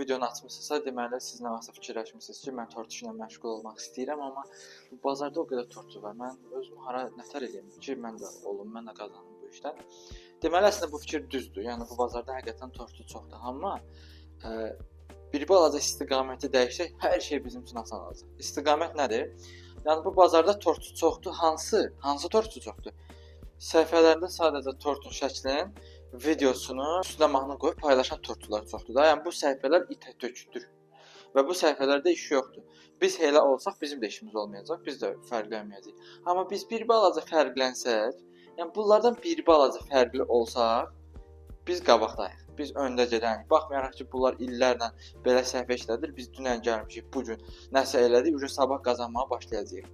videonu açmısınızsa, deməli siz nə vaxtsa fikirləşmisiniz ki, mən tort işlə məşğul olmaq istəyirəm, amma bu bazarda o qədər tortçu var. Mən özümü hara nətər eləyim ki, mən də olum, mən də qazanım bu işdən. Deməli əslində bu fikir düzdür. Yəni bu bazarda həqiqətən tortçu çoxdur, amma bir balaca istiqaməti dəyişsək, hər şey bizim üçün asan olacaq. İstiqamət nədir? Yəni bu bazarda tortçu çoxdur. Hansı tortçu çoxdur? Səhifələrində sadəcə tortun şəklinin videosunu üstünə mahnı qoyub paylaşan tortçular çoxdur da. Yəni bu səhifələr itə töküdür. Və bu səhifələrdə iş yoxdur. Biz elə olsaq bizim də işimiz olmayacaq, biz də fərqlənməyəcəyik. Amma biz bir balaca fərqlənsək, yəni bunlardan bir balaca fərqli olsaq, biz qabaqdayıq. Biz öndə gedərik. Baxmayaraq ki, bunlar illərlə belə səhifə işlədir. Biz dünən gəlmişik, bu gün nəsə elədik, sabah qazanmağa başlayacağıq.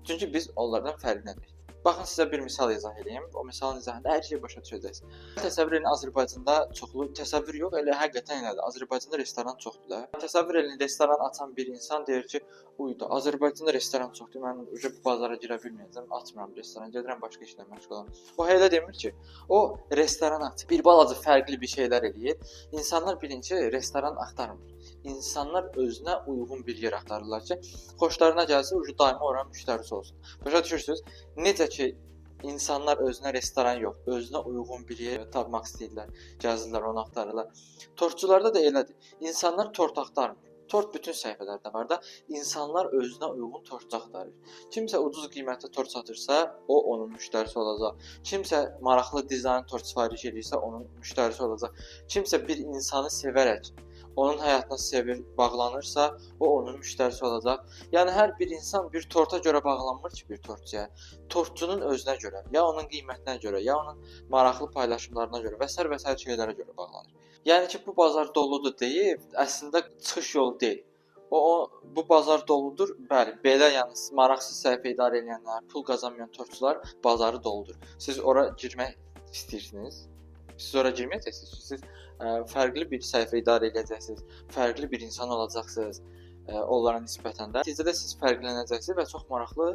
Çünki biz onlardan fərqləndik. Baxın sizə bir misal izah edeyim. O misalın izahında hər şey başa düşəcəksiniz. Təsəvvür edin, Azərbaycanda çoxlu təsəvvür yox, elə həqiqətən elədir. Azərbaycanda restoran çoxdur da. Təsəvvür edin, restoran açan bir insan deyir ki, uydu, Azərbaycanda restoran çoxdur. Mən bu bazara girə bilməyəcəm, açmıram restoran, gedirəm başqa işlə məşğul olam. O elə demir ki, o restoran açır. Bir balaca fərqli bir şeylər eləyir. İnsanlar birinci restoran axtarmır. İnsanlar özünə uyğun bir yer axtarırlar ki, xoşlarına gəlsə, daimi oranın müştərisi olsun. Başa düşürsünüz? Necə ki, insanlar özünə restoran yox, özünə uyğun bir yer tapmaq istəyirlər, gəzirlər, onu axtarırlar. Tortçularda da elədir. İnsanlar tort axtarmır. Tort bütün səhifələrdə var da, insanlar özünə uyğun tort axtarır. Kimsə ucuz qiymətli tort satırsa, o onun müştərisi olacaq. Kimsə maraqlı dizayn tort sifariş edirsə, onun müştərisi olacaq. Kimsə bir insanı sevərək onun həyatına sevir, bağlanırsa, o onun müştərisi olacaq. Yəni hər bir insan bir torta görə bağlanmır ki, bir tortçuya. Tortçunun özünə görə, ya onun qiymətinə görə, ya onun maraqlı paylaşımlarına görə və sair şeylərə görə bağlanır. Yəni ki, bu bazar doludur deyib, əslində çıxış yolu deyil. Bu bazar doludur, bəli, belə yəni maraqsız səhifə idarə edənlər, pul qazanmayan tortçular bazarı doludur. Siz ora girmək istəyirsiniz? Siz ora girməyəcəksiniz. Siz fərqli bir səhifə idarə edəcəksiniz, fərqli bir insan olacaqsınız onlara nisbətən də. Nəticədə siz fərqlənəcəksiniz və çox maraqlı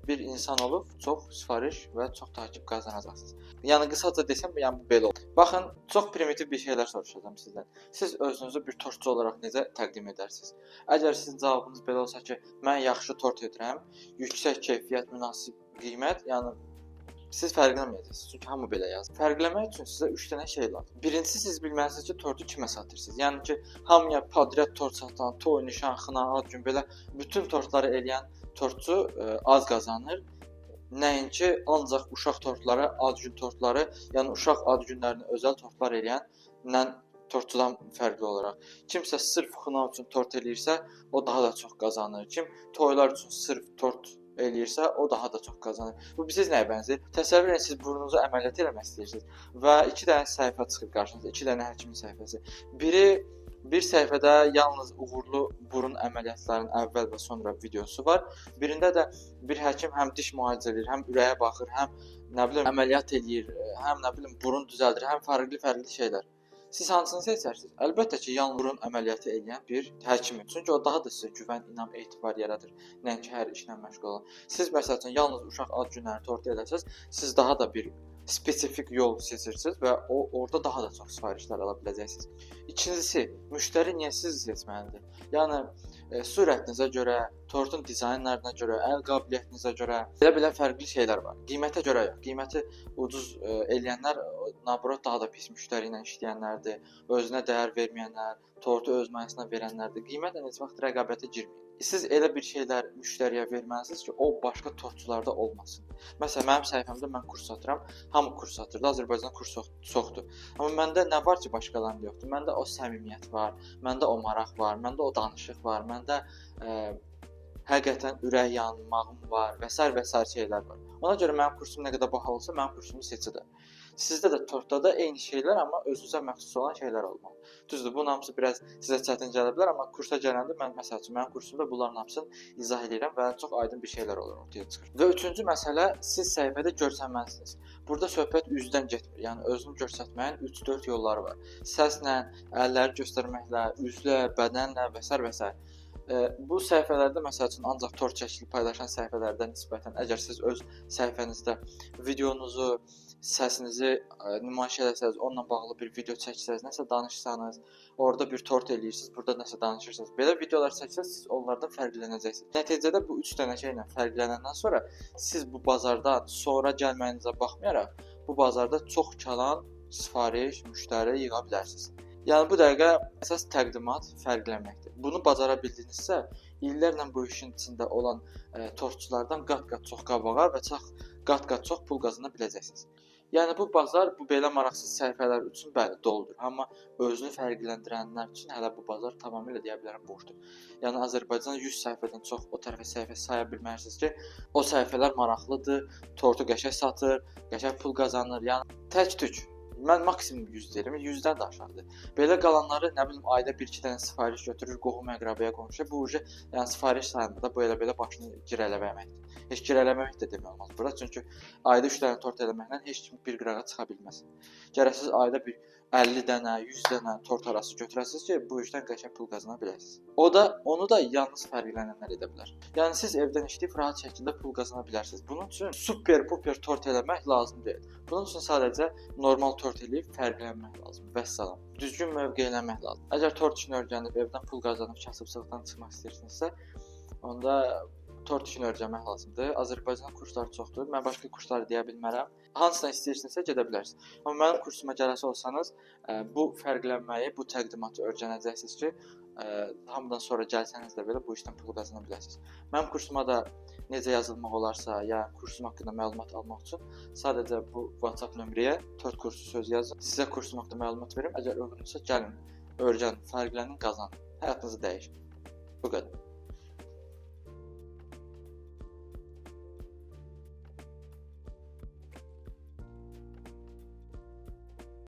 bir insan olub, çox sifariş və çox takip qazanacaqsınız. Yəni qısaca desəm, yəni bu belə olur. Baxın, çox primitiv bir şeylər soruşacağam sizdən. Siz özünüzü bir tortçu olaraq necə təqdim edərsiniz? Əgər sizin cavabınız belə olsa ki, mən yaxşı tort edirəm, yüksək keyfiyyət, münasib qiymət, yəni siz fərqlənməyəcəksiniz, çünki hamı belə yazır. Fərqlənmək üçün sizə 3 dənə şey lazım. Birincisi, siz bilməlisiniz ki, tortu kimə satırsınız. Yəni ki, hamıya padriyat tort satan, toy, nişan, xına, ad gün belə bütün tortları eləyən tortçu az qazanır. Nəinki ancaq uşaq tortları, ad gün tortları, yəni uşaq ad günlərinə özəl tortlar eləyən tortçudan fərqli olaraq. Kimsə sırf xına üçün tort eləyirsə, o daha da çox qazanır. Kim toylar üçün sırf tort eləyirsə, o daha da çox qazanır. Bu siz nəyə bənzəyir? Təsəvvür edin, siz burnunuzu əməliyyat eləmək istəyirsiniz və 2 dənə səhifə çıxır qarşınıza, 2 dənə həkimin səhifəsi. Biri bir səhifədə yalnız uğurlu burun əməliyyatlarının əvvəl və sonra videosu var. Birində də bir həkim həm diş müalicə edir, həm ürəyə baxır, həm əməliyyat eləyir, həm burun düzəldir, həm fərqli şeylər. Siz hansını seçərsiniz? Əlbəttə ki, yalnız burun əməliyyatı eləyən bir həkim. Çünki o daha da sizə güvən, inam, etibar yaradır. Nəinki hər işlə məşğul olan. Siz məsəl üçün yalnız uşaq ad günləri tort edərsiniz, siz daha da bir spesifik yol seçirsiniz və orada daha da çox sifarişlər ala biləcəksiniz. İkincisi, müştəri niyə sizi seçməlidir? Yəni sürətinizə görə, tortun dizaynlarına görə, əl qabiliyyətinizə görə belə fərqli şeylər var. Qiymətə görə yox. Qiyməti ucuz eləyənlər naborot daha da pis müştəri ilə işləyənlərdir, özünə dəyər verməyənlər, tortu öz mayasına verənlərdir. Qiymətlə heç vaxt rəqabətə girməyin. Siz elə bir şeylər müştəriyə verməlisiniz ki, o başqa tortçularda olmasın. Məsələn, mənim səhifəmdə mən kurs satıram, hamı kurs satırdı, Azərbaycanda kurs çoxdur. Amma məndə nə var ki, başqalarında yoxdur? Məndə o səmimiyyət var, məndə o maraq var, məndə o danışıq var, məndə həqiqətən ürək yanmağım var və sair şeylər var. Ona görə mənim kursum nə qədər baha olsa, mənim kursumu seçilir. Sizdə də tortda da eyni şeylər, amma özünüzə məxsus olan şeylər olmalı. Düzdür, bunun hamısı biraz sizə çətin gələ bilər, amma kursa gələndə məsəl üçün mənim kursumda bunların hamısını izah edirəm və çox aydın bir şeylər olur ortaya çıxır. Və üçüncü məsələ, siz səhifədə görsənməlisiniz. Burada söhbət üzdən getmir, yəni özünü göstərməyin 3-4 yolları var. Səslə, əlləri göstərməklə, üzlə, bədənlə və s. Bu səhifələrdə məsəl üçün ancaq tort şəkli paylaşan səhifələrdən nisbətən əgər siz öz səhifənizdə videonuzu səsinizi nümayiş etsəniz, onunla bağlı bir video çəksəniz, nəsə danışsanız, orada bir tort eləyirsiniz, burada nəsə danışırsınız. Belə videolar çəksəz siz onlardan fərqlənəcəksiniz. Nəticədə bu 3 dənə şeylə fərqlənəndən sonra siz bu bazardan sonra gəlməyinizə baxmayaraq, bu bazarda çox kalan sifariş, müştəri yığa bilərsiniz. Yəni bu dəqiqə əsas təqdimat fərqlənməkdir. Bunu bacara bildinizsə, illərlə bu işin içində olan tortçulardan qat-qat çox qabağa və qat-qat çox pul qazana biləcəksiniz. Yəni bu bazar bu belə maraqsız səhifələr üçün bəli doludur, amma özünü fərqləndirənlər üçün hələ bu bazar tamamilə deyə bilərəm boşdur. Yəni Azərbaycan 100 səhifədən çox o tərəfə səhifə saya bilmərsiniz ki, o səhifələr maraqlıdır, tortu qəşəng satır, qəşəng pul qazanır. Yəni tək-tük mən maksimum 100 deyirəm, 100-dən də aşağıdır. Belə qalanları nə bilim ayda 1-2 dənə sifariş götürür, qohum-əqrəbaya qonşuya. Bu yəni sifariş sayında da belə başını girələməkdir. Heç girələmək də demək olmaz burada. Çünki ayda 3 dənə tort eləməklə heç kim bir qırağa çıxa bilməz. Gərək siz ayda bir 50 dənə, 100 dənə tort arası götürəsiniz ki, bu işdən qəşəng pul qazana biləsiniz. Onu da yalnız fərqlənənlər edə bilər. Yəni siz evdən işləyib rahat şəkildə pul qazana bilərsiniz. Bunun üçün super tort eləmək lazım deyil. Bunun üçün sadəcə normal tort eləyib fərqlənmək lazım. Vəssalam. Düzgün mövqeylənmək lazım. Əgər tort işini öyrənib evdən pul qazanıb kasıbçılıqdan çıxmaq istəyirsinizsə, onda tort işini öyrənmək lazımdır. Azərbaycan kursları çoxdur. Mən başqa kursları deyə bilmərəm. Hansına istəyirsinizsə gedə bilərsiniz. Amma mənim kursuma gələsi olsanız, bu fərqlənməyi, bu təqdimatı öyrənəcəksiniz ki, hamıdan sonra gəlsəniz də belə bu işdən pul qazana biləsiniz. Mənim kursuma da necə yazılmaq olarsa, ya kursum haqqında məlumat almaq üçün sadəcə bu WhatsApp nömrəyə tort kursu söz yazın. Sizə kursum haqqında məlumat verim. Əgər uyğunsa gəlin, öyrənin, fərqlənin, qazanın. Həyatınızı dəyişin. Bu qədər.